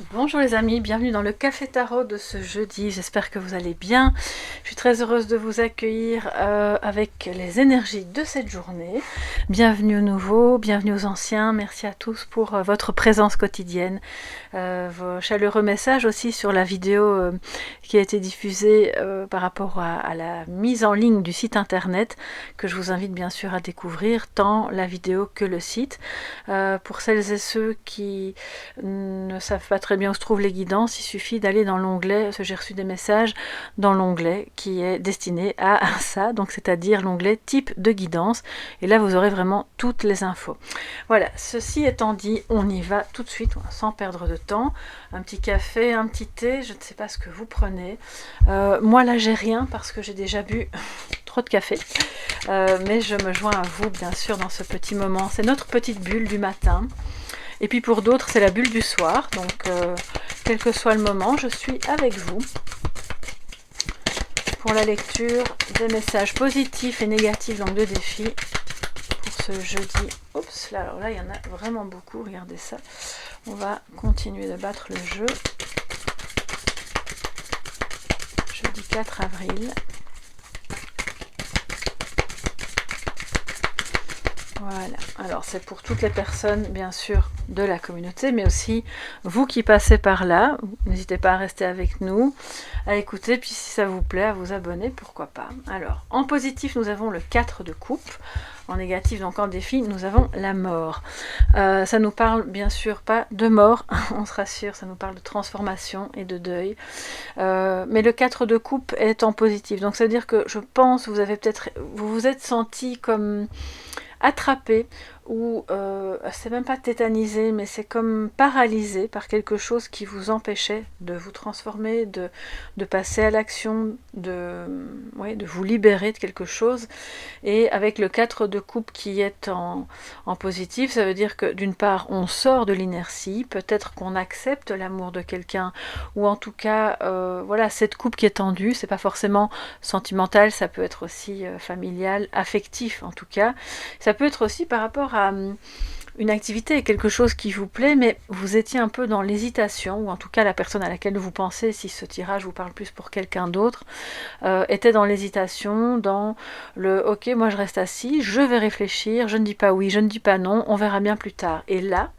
Bonjour les amis, bienvenue dans le Café Tarot de ce jeudi, j'espère que vous allez bien. Je suis très heureuse de vous accueillir avec les énergies de cette journée. Bienvenue aux nouveaux, bienvenue aux anciens, merci à tous pour votre présence quotidienne. Vos chaleureux messages aussi sur la vidéo qui a été diffusée par rapport à la mise en ligne du site internet que je vous invite bien sûr à découvrir, tant la vidéo que le site. Pour celles et ceux qui ne savent pas très bien où se trouvent les guidances, il suffit d'aller dans l'onglet, j'ai reçu des messages dans l'onglet qui est destiné à ça, donc c'est-à-dire l'onglet type de guidance, et là vous aurez vraiment toutes les infos. Voilà, ceci étant dit, on y va tout de suite, sans perdre de temps. Un petit café, un petit thé, je ne sais pas ce que vous prenez. Moi là j'ai rien parce que j'ai déjà bu trop de café, mais je me joins à vous bien sûr dans ce petit moment. C'est notre petite bulle du matin. Et puis pour d'autres, c'est la bulle du soir. Donc, quel que soit le moment, je suis avec vous pour la lecture des messages positifs et négatifs, donc de défis, pour ce jeudi. Oups, là, alors là, il y en a vraiment beaucoup. Regardez ça. On va continuer de battre le jeu. Jeudi 4 avril. Voilà, alors c'est pour toutes les personnes bien sûr de la communauté, mais aussi vous qui passez par là, n'hésitez pas à rester avec nous, à écouter, puis si ça vous plaît, à vous abonner, pourquoi pas. Alors, en positif, nous avons le 4 de coupe, en négatif, donc en défi, nous avons la mort. Ça nous parle bien sûr pas de mort, on se rassure, ça nous parle de transformation et de deuil. Mais le 4 de coupe est en positif, donc ça veut dire que je pense, vous vous êtes senti comme attrapé ou c'est même pas tétanisé, mais c'est comme paralysé par quelque chose qui vous empêchait de vous transformer, de passer à l'action, de vous libérer de quelque chose. Et avec le 4 de coupe qui est en positif, ça veut dire que d'une part on sort de l'inertie, peut-être qu'on accepte l'amour de quelqu'un, ou en tout cas voilà, cette coupe qui est tendue, c'est pas forcément sentimental, ça peut être aussi familial, affectif en tout cas. Ça peut être aussi par rapport à une activité, quelque chose qui vous plaît, mais vous étiez un peu dans l'hésitation, ou en tout cas la personne à laquelle vous pensez, si ce tirage vous parle plus pour quelqu'un d'autre, était dans l'hésitation, dans le « ok, moi je reste assis, je vais réfléchir, je ne dis pas oui, je ne dis pas non, on verra bien plus tard ». Et là,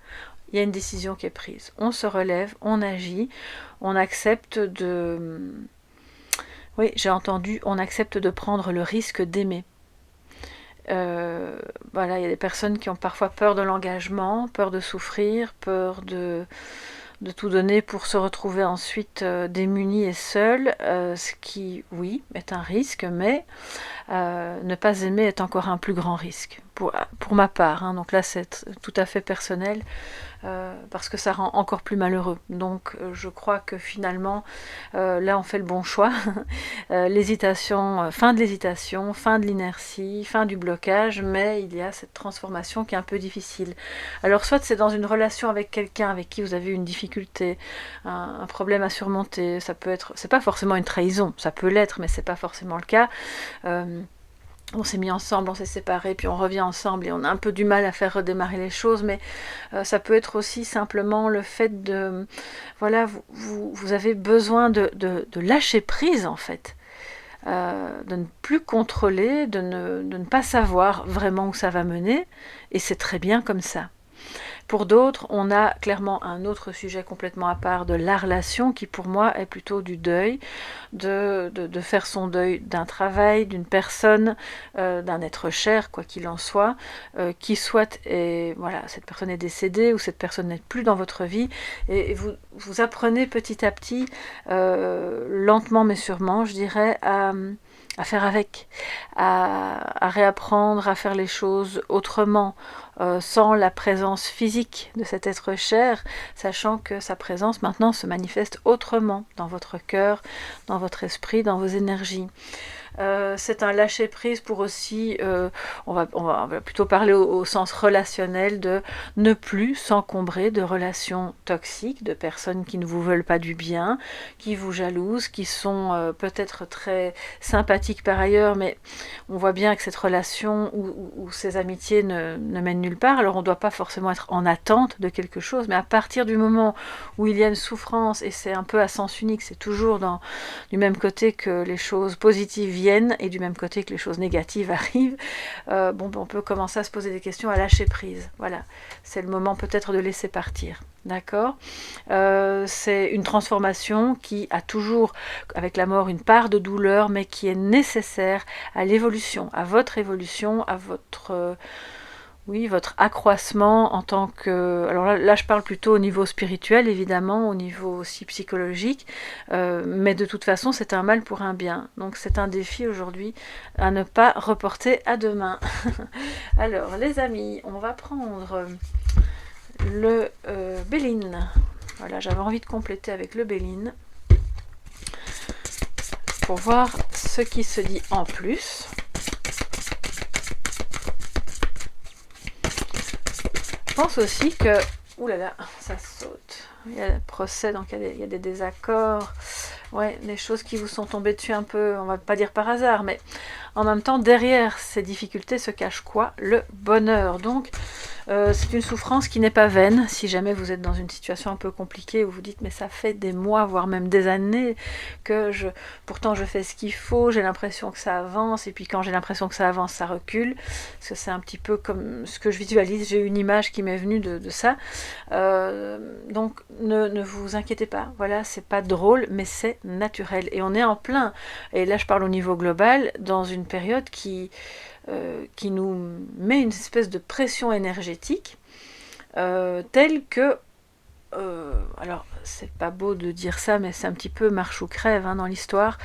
il y a une décision qui est prise. On se relève, on agit, on accepte de... Oui, j'ai entendu, on accepte de prendre le risque d'aimer. Voilà, il y a des personnes qui ont parfois peur de l'engagement, peur de souffrir, peur de tout donner pour se retrouver ensuite démunis et seuls, ce qui, oui, est un risque, mais ne pas aimer est encore un plus grand risque, pour ma part, hein. Donc là c'est tout à fait personnel, parce que ça rend encore plus malheureux. Donc je crois que finalement, là on fait le bon choix. L'hésitation, fin de l'inertie, fin du blocage, mais il y a cette transformation qui est un peu difficile. Alors soit c'est dans une relation avec quelqu'un avec qui vous avez une difficulté, un problème à surmonter, ça peut être, c'est pas forcément une trahison, ça peut l'être, mais c'est pas forcément le cas. On s'est mis ensemble, on s'est séparés, puis on revient ensemble et on a un peu du mal à faire redémarrer les choses, mais ça peut être aussi simplement le fait de... Voilà, vous avez besoin de lâcher prise en fait, de ne plus contrôler, de ne pas savoir vraiment où ça va mener, et c'est très bien comme ça. Pour d'autres, on a clairement un autre sujet complètement à part de la relation qui pour moi est plutôt du deuil, de faire son deuil d'un travail, d'une personne, d'un être cher, quoi qu'il en soit, qui soit, et voilà, cette personne est décédée ou cette personne n'est plus dans votre vie, et vous apprenez petit à petit, lentement mais sûrement, je dirais, à faire avec, à réapprendre à faire les choses autrement, sans la présence physique de cet être cher, sachant que sa présence maintenant se manifeste autrement dans votre cœur, dans votre esprit, dans vos énergies. C'est un lâcher prise pour aussi, on va plutôt parler au sens relationnel, de ne plus s'encombrer de relations toxiques, de personnes qui ne vous veulent pas du bien, qui vous jalousent, qui sont peut-être très sympathiques par ailleurs, mais on voit bien que cette relation ou ces amitiés ne mènent viennent nulle part. Alors on ne doit pas forcément être en attente de quelque chose, mais à partir du moment où il y a une souffrance, et c'est un peu à sens unique, c'est toujours du même côté que les choses positives viennent et du même côté que les choses négatives arrivent, on peut commencer à se poser des questions, à lâcher prise. Voilà, c'est le moment peut-être de laisser partir. D'accord, c'est une transformation qui a toujours, avec la mort, une part de douleur, mais qui est nécessaire à l'évolution, à votre évolution, à votre, votre accroissement en tant que... Alors là, je parle plutôt au niveau spirituel, évidemment, au niveau aussi psychologique, mais de toute façon, c'est un mal pour un bien. Donc c'est un défi aujourd'hui à ne pas reporter à demain. Alors, les amis, on va prendre le Béline. Voilà, j'avais envie de compléter avec le Béline pour voir ce qui se dit en plus. Je pense aussi que... Ouh là là, ça saute. Il y a le procès, donc il y a des désaccords. Ouais, des choses qui vous sont tombées dessus un peu, on va pas dire par hasard, mais en même temps, derrière ces difficultés se cache quoi? Le bonheur. Donc, c'est une souffrance qui n'est pas vaine. Si jamais vous êtes dans une situation un peu compliquée où vous dites mais ça fait des mois, voire même des années que pourtant je fais ce qu'il faut, j'ai l'impression que ça avance, et puis quand j'ai l'impression que ça avance, ça recule, parce que c'est un petit peu comme ce que je visualise. J'ai une image qui m'est venue de ça. Donc ne vous inquiétez pas, voilà, c'est pas drôle, mais c'est naturel. Et on est en plein, et là je parle au niveau global, dans une période qui nous met une espèce de pression énergétique telle que alors c'est pas beau de dire ça, mais c'est un petit peu marche ou crève dans l'histoire.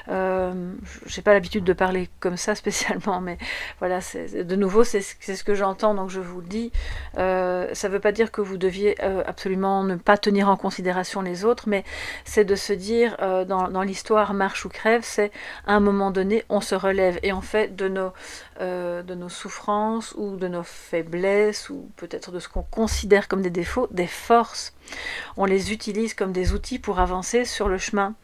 J'ai pas l'habitude de parler comme ça spécialement, mais voilà, de nouveau c'est ce que j'entends, donc je vous le dis. Ça veut pas dire que vous deviez absolument ne pas tenir en considération les autres, mais c'est de se dire dans l'histoire marche ou crève, c'est à un moment donné on se relève et on fait de nos souffrances ou de nos faiblesses ou peut-être de ce qu'on considère comme des défauts, des forces. On les utilise comme des outils pour avancer sur le chemin,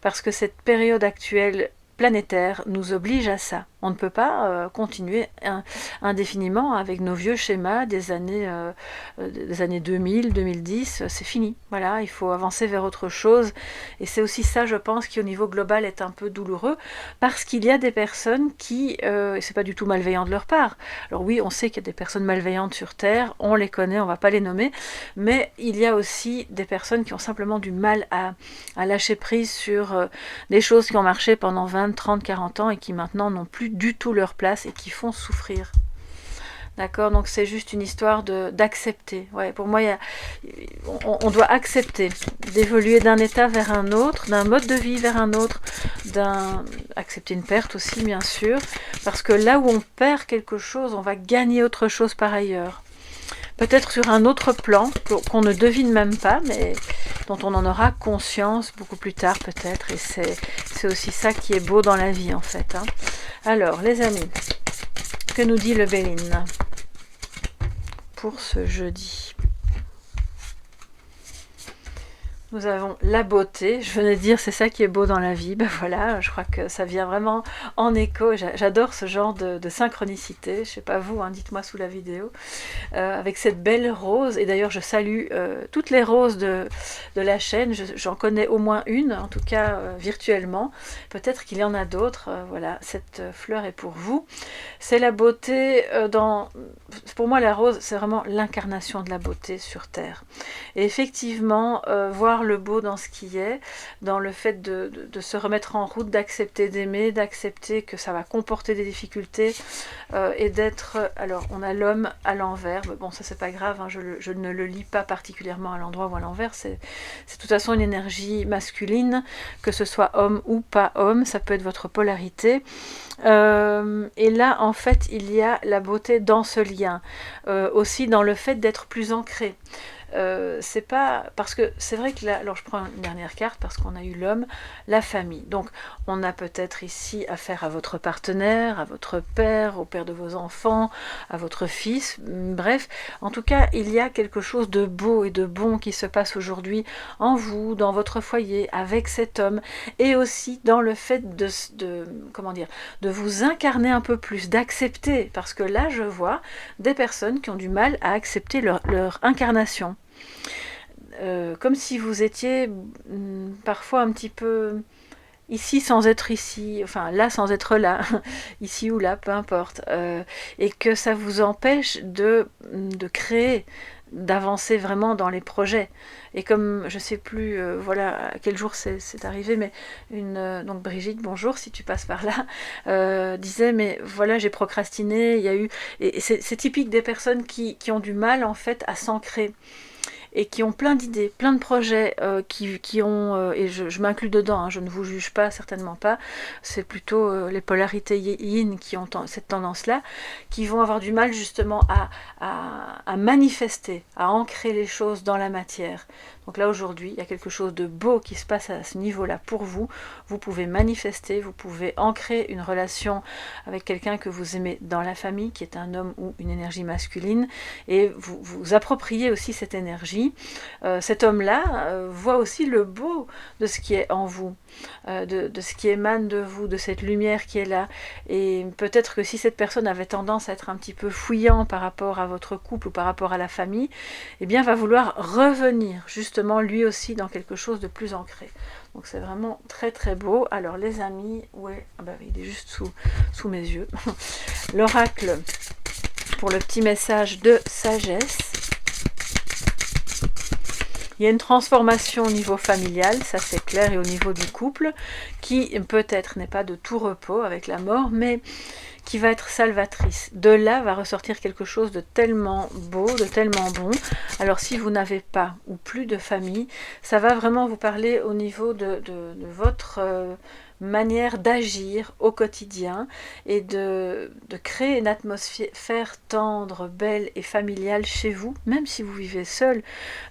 parce que cette période actuelle planétaire nous oblige à ça. On ne peut pas continuer indéfiniment avec nos vieux schémas des années 2000, 2010, c'est fini. Voilà, il faut avancer vers autre chose. Et c'est aussi ça, je pense, qui au niveau global est un peu douloureux, parce qu'il y a des personnes qui, et c'est pas du tout malveillant de leur part. Alors oui, on sait qu'il y a des personnes malveillantes sur Terre, on les connaît, on va pas les nommer, mais il y a aussi des personnes qui ont simplement du mal à lâcher prise sur des choses qui ont marché pendant 20, 30, 40 ans et qui maintenant n'ont plus du tout leur place et qui font souffrir. D'accord, donc c'est juste une histoire d'accepter. Ouais, pour moi, on doit accepter d'évoluer d'un état vers un autre, d'un mode de vie vers un autre, accepter une perte aussi, bien sûr, parce que là où on perd quelque chose, on va gagner autre chose par ailleurs. Peut-être sur un autre plan qu'on ne devine même pas, mais dont on en aura conscience beaucoup plus tard peut-être. Et c'est aussi ça qui est beau dans la vie en fait. Alors les amis, que nous dit le Béline pour ce jeudi? Nous avons la beauté, je venais de dire c'est ça qui est beau dans la vie, ben voilà, je crois que ça vient vraiment en écho, j'adore ce genre de synchronicité, je sais pas vous, dites-moi sous la vidéo, avec cette belle rose, et d'ailleurs je salue toutes les roses de la chaîne, j'en connais au moins une, en tout cas virtuellement, peut-être qu'il y en a d'autres, voilà, cette fleur est pour vous, c'est la beauté pour moi la rose c'est vraiment l'incarnation de la beauté sur Terre, et effectivement, voir le beau dans ce qui est, dans le fait de se remettre en route, d'accepter d'aimer, d'accepter que ça va comporter des difficultés et d'être... Alors, on a l'homme à l'envers, mais bon, ça c'est pas grave, je ne le lis pas particulièrement à l'endroit ou à l'envers, c'est de toute façon une énergie masculine, que ce soit homme ou pas homme, ça peut être votre polarité. Et là, en fait, il y a la beauté dans ce lien, aussi dans le fait d'être plus ancré. c'est pas... Parce que c'est vrai que là, alors je prends une dernière carte parce qu'on a eu l'homme, la famille. Donc on a peut-être ici affaire à votre partenaire, à votre père, au père de vos enfants, à votre fils, bref. En tout cas, il y a quelque chose de beau et de bon qui se passe aujourd'hui en vous, dans votre foyer, avec cet homme, et aussi dans le fait comment dire, de vous incarner un peu plus, d'accepter, parce que là je vois des personnes qui ont du mal à accepter leur incarnation. Comme si vous étiez parfois un petit peu ici sans être ici, enfin là sans être là, ici ou là, peu importe, et que ça vous empêche de créer, d'avancer vraiment dans les projets. Et comme je sais plus, voilà à quel jour c'est arrivé, mais donc Brigitte, bonjour si tu passes par là, disait mais voilà j'ai procrastiné, il y a eu, et c'est typique des personnes qui ont du mal en fait à s'ancrer et qui ont plein d'idées, plein de projets, qui ont, et je m'inclus dedans, hein, je ne vous juge pas, certainement pas, c'est plutôt les polarités yin qui ont cette tendance-là, qui vont avoir du mal justement à manifester, à ancrer les choses dans la matière. Donc là aujourd'hui, il y a quelque chose de beau qui se passe à ce niveau-là pour vous. Vous pouvez manifester, vous pouvez ancrer une relation avec quelqu'un que vous aimez dans la famille, qui est un homme ou une énergie masculine, et vous vous appropriez aussi cette énergie. Cet homme-là voit aussi le beau de ce qui est en vous, de ce qui émane de vous, de cette lumière qui est là. Et peut-être que si cette personne avait tendance à être un petit peu fouillant par rapport à votre couple ou par rapport à la famille, eh bien va vouloir revenir justement lui aussi dans quelque chose de plus ancré. Donc c'est vraiment très très beau. Alors les amis, ouais, ah bah, il est juste sous mes yeux. L'oracle pour le petit message de sagesse. Il y a une transformation au niveau familial, ça c'est clair, et au niveau du couple, qui peut-être n'est pas de tout repos avec la mort, mais qui va être salvatrice. De là va ressortir quelque chose de tellement beau, de tellement bon. Alors si vous n'avez pas ou plus de famille, ça va vraiment vous parler au niveau de votre manière d'agir au quotidien et de créer une atmosphère tendre, belle et familiale chez vous, même si vous vivez seul,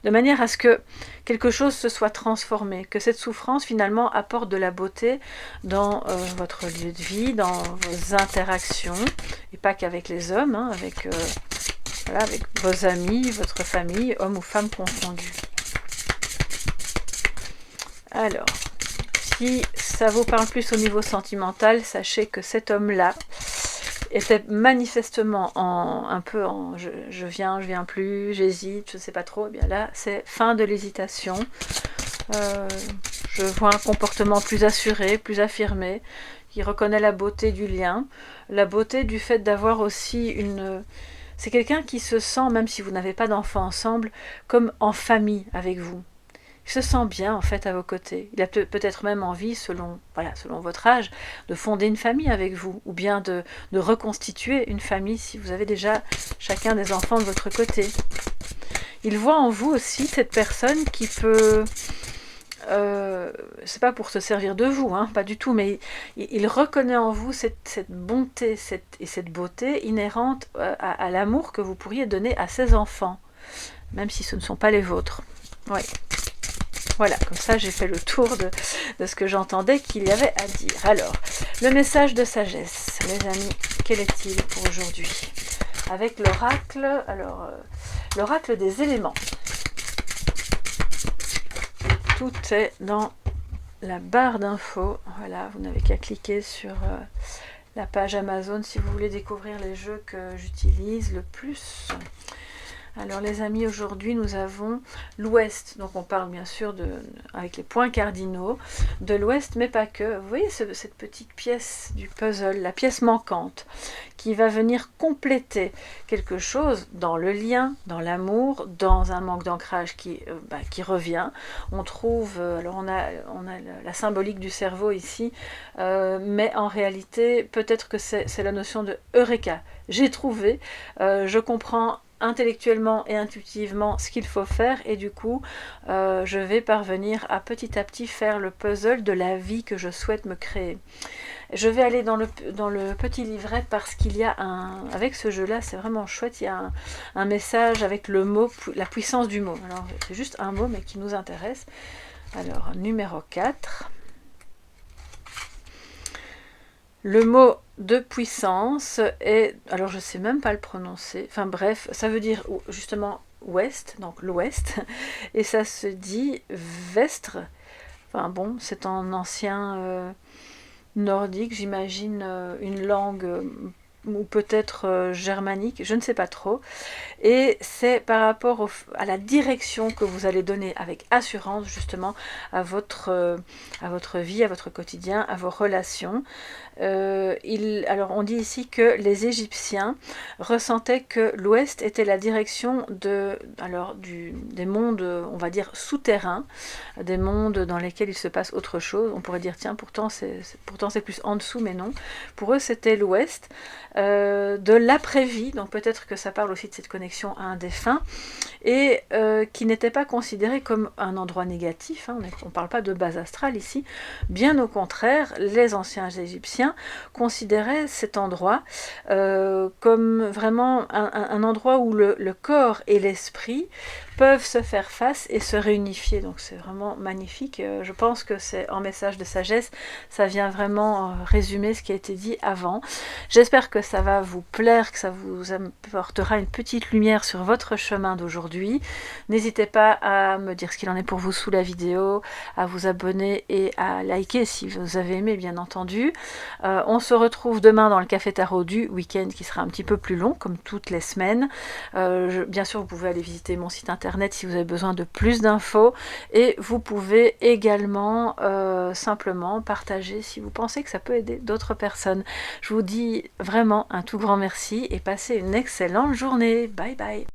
de manière à ce que quelque chose se soit transformé, que cette souffrance finalement apporte de la beauté dans votre lieu de vie, dans vos interactions, et pas qu'avec les hommes, hein, avec, voilà, avec vos amis, votre famille, hommes ou femmes confondus. Alors, si ça vous parle plus au niveau sentimental, sachez que cet homme-là était manifestement un peu en je viens plus, j'hésite, je ne sais pas trop. Eh bien là, c'est fin de l'hésitation. Je vois un comportement plus assuré, plus affirmé, qui reconnaît la beauté du lien, la beauté du fait d'avoir aussi une... C'est quelqu'un qui se sent, même si vous n'avez pas d'enfants ensemble, comme en famille avec vous. Il se sent bien en fait à vos côtés. Il a peut-être même envie, selon votre âge, de fonder une famille avec vous, ou bien de reconstituer une famille si vous avez déjà chacun des enfants de votre côté. Il voit en vous aussi cette personne qui peut... c'est pas pour se servir de vous, hein, pas du tout, mais il reconnaît en vous cette bonté et cette beauté inhérente à l'amour que vous pourriez donner à ses enfants, même si ce ne sont pas les vôtres. Oui. Voilà, comme ça j'ai fait le tour de ce que j'entendais qu'il y avait à dire. Alors, le message de sagesse, les amis, quel est-il pour aujourd'hui? Avec l'oracle, alors, l'oracle des éléments. Tout est dans la barre d'infos. Voilà, vous n'avez qu'à cliquer sur la page Amazon si vous voulez découvrir les jeux que j'utilise le plus. Alors les amis, aujourd'hui nous avons l'ouest, donc on parle bien sûr avec les points cardinaux de l'ouest, mais pas que. Vous voyez cette petite pièce du puzzle, la pièce manquante, qui va venir compléter quelque chose dans le lien, dans l'amour, dans un manque d'ancrage qui revient. On trouve, alors on a la symbolique du cerveau ici, mais en réalité peut-être que c'est la notion de Eureka. J'ai trouvé, je comprends intellectuellement et intuitivement ce qu'il faut faire, et du coup je vais parvenir à petit faire le puzzle de la vie que je souhaite me créer. Je vais aller dans le petit livret parce qu'il y a avec ce jeu là, c'est vraiment chouette, il y a un message avec le mot, la puissance du mot. Alors c'est juste un mot mais qui nous intéresse. Alors numéro 4, le mot de puissance est, alors je sais même pas le prononcer, enfin bref, ça veut dire justement ouest, donc l'ouest, et ça se dit vestre. Enfin bon, c'est en ancien nordique, j'imagine, une langue ou peut-être germanique, je ne sais pas trop. Et c'est par rapport à la direction que vous allez donner avec assurance justement à votre vie, à votre quotidien, à vos relations. Alors on dit ici que les Égyptiens ressentaient que l'Ouest était la direction des mondes, on va dire, souterrains, des mondes dans lesquels il se passe autre chose. On pourrait dire, tiens, pourtant c'est plus en dessous, mais non. Pour eux, c'était l'Ouest, de l'après-vie, donc peut-être que ça parle aussi de cette connexion à un défunt, et qui n'était pas considéré comme un endroit négatif, hein. On ne parle pas de base astrale ici, bien au contraire, les anciens Égyptiens considéraient cet endroit comme vraiment un endroit où le corps et l'esprit peuvent se faire face et se réunifier. Donc c'est vraiment magnifique. Je pense que c'est en message de sagesse, ça vient vraiment résumer ce qui a été dit avant. J'espère que ça va vous plaire, que ça vous apportera une petite lumière sur votre chemin d'aujourd'hui. N'hésitez pas à me dire ce qu'il en est pour vous sous la vidéo, à vous abonner et à liker si vous avez aimé, bien entendu. On se retrouve demain dans le Café Tarot du week-end qui sera un petit peu plus long, comme toutes les semaines. Bien sûr, vous pouvez aller visiter mon site internet si vous avez besoin de plus d'infos, et vous pouvez également simplement partager si vous pensez que ça peut aider d'autres personnes. Je vous dis vraiment un tout grand merci et passez une excellente journée. Bye bye.